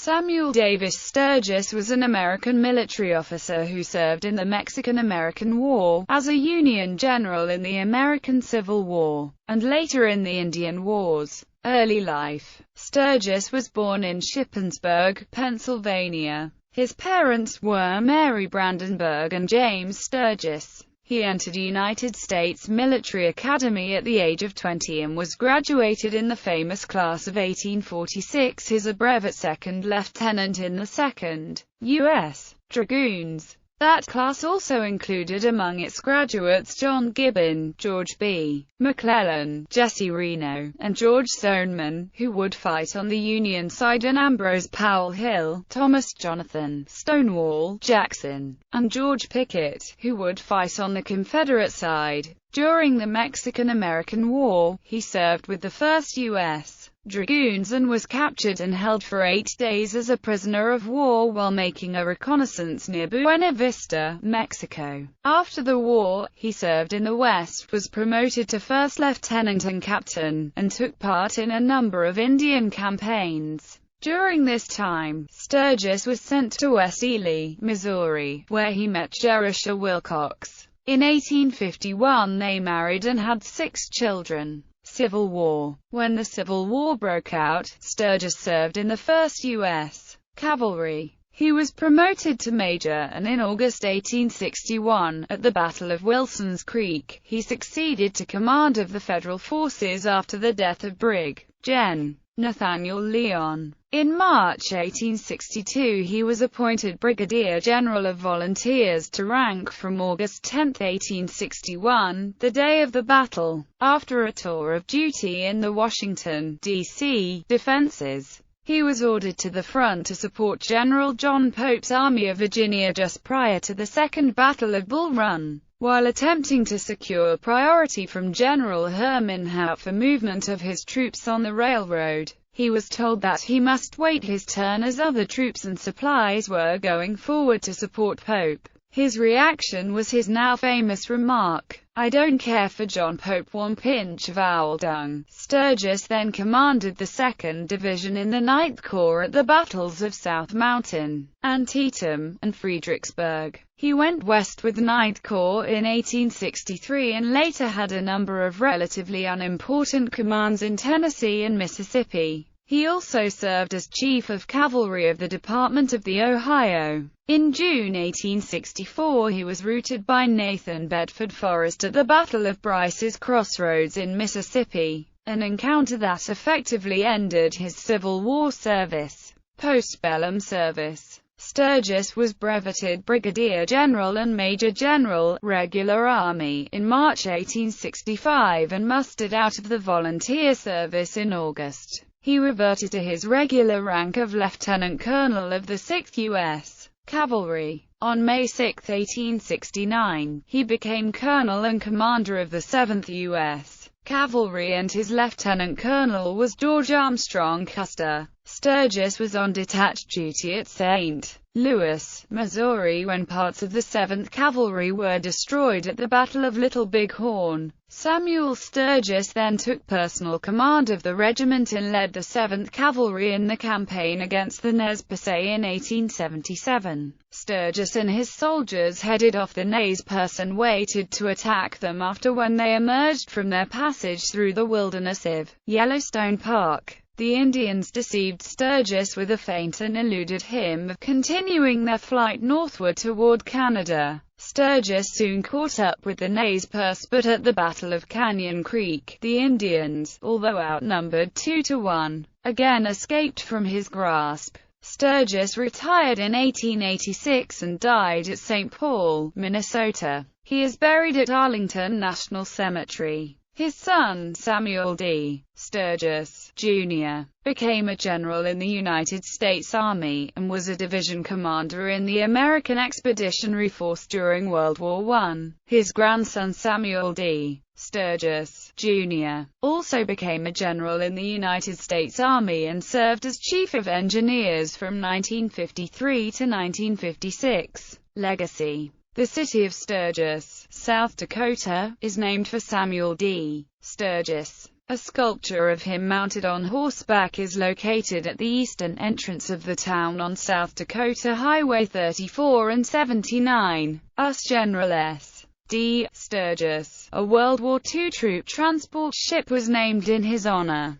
Samuel Davis Sturgis was an American military officer who served in the Mexican-American War, as a Union general in the American Civil War, and later in the Indian Wars. Early life. Sturgis was born in Shippensburg, Pennsylvania. His parents were Mary Brandenburg and James Sturgis. He entered United States Military Academy at the age of 20 and was graduated in the famous class of 1846 as a brevet second lieutenant in the 2nd U.S. Dragoons. That class also included among its graduates John Gibbon, George B. McClellan, Jesse Reno, and George Stoneman, who would fight on the Union side, and Ambrose Powell Hill, Thomas Jonathan Stonewall Jackson, and George Pickett, who would fight on the Confederate side. During the Mexican-American War, he served with the 1st U.S. Dragoons and was captured and held for 8 days as a prisoner of war while making a reconnaissance near Buena Vista, Mexico. After the war, he served in the West, was promoted to first lieutenant and captain, and took part in a number of Indian campaigns. During this time, Sturgis was sent to West Ely, Missouri, where he met Jerusha Wilcox. In 1851 they married and had 6 children. Civil War. When the Civil War broke out, Sturgis served in the 1st U.S. Cavalry. He was promoted to major, and in August 1861, at the Battle of Wilson's Creek, he succeeded to command of the Federal forces after the death of Brig. Gen. Nathaniel Leon. In March 1862 he was appointed Brigadier General of Volunteers to rank from August 10, 1861, the day of the battle. After a tour of duty in the Washington, D.C., defenses, he was ordered to the front to support General John Pope's Army of Virginia just prior to the Second Battle of Bull Run. While attempting to secure priority from General Herman Howe for movement of his troops on the railroad, he was told that he must wait his turn as other troops and supplies were going forward to support Pope. His reaction was his now famous remark, "I don't care for John Pope one pinch of owl dung." Sturgis then commanded the 2nd Division in the 9th Corps at the battles of South Mountain, Antietam, and Fredericksburg. He went west with 9th Corps in 1863 and later had a number of relatively unimportant commands in Tennessee and Mississippi. He also served as Chief of Cavalry of the Department of the Ohio. In June 1864 he was routed by Nathan Bedford Forrest at the Battle of Bryce's Crossroads in Mississippi, an encounter that effectively ended his Civil War service. Postbellum service. Sturgis was breveted Brigadier General and Major General, Regular Army, in March 1865 and mustered out of the volunteer service in August. He reverted to his regular rank of Lieutenant Colonel of the 6th U.S. Cavalry. On May 6, 1869, he became Colonel and Commander of the 7th U.S. Cavalry, and his Lieutenant Colonel was George Armstrong Custer. Sturgis was on detached duty at St. Louis, Missouri when parts of the 7th Cavalry were destroyed at the Battle of Little Big Horn. Samuel Sturgis then took personal command of the regiment and led the 7th Cavalry in the campaign against the Nez Perce in 1877. Sturgis and his soldiers headed off the Nez Perce and waited to attack them after when they emerged from their passage through the wilderness of Yellowstone Park. The Indians deceived Sturgis with a feint and eluded him of continuing their flight northward toward Canada. Sturgis soon caught up with the Nez Perce, but at the Battle of Canyon Creek, the Indians, although outnumbered 2-1, again escaped from his grasp. Sturgis retired in 1886 and died at St. Paul, Minnesota. He is buried at Arlington National Cemetery. His son, Samuel D. Sturgis, Jr., became a general in the United States Army, and was a division commander in the American Expeditionary Force during World War I. His grandson Samuel D. Sturgis, Jr., also became a general in the United States Army and served as Chief of Engineers from 1953 to 1956. Legacy. The city of Sturgis, South Dakota, is named for Samuel D. Sturgis. A sculpture of him mounted on horseback is located at the eastern entrance of the town on South Dakota Highway 34 and 79. US General S. D. Sturgis, a World War II troop transport ship, was named in his honor.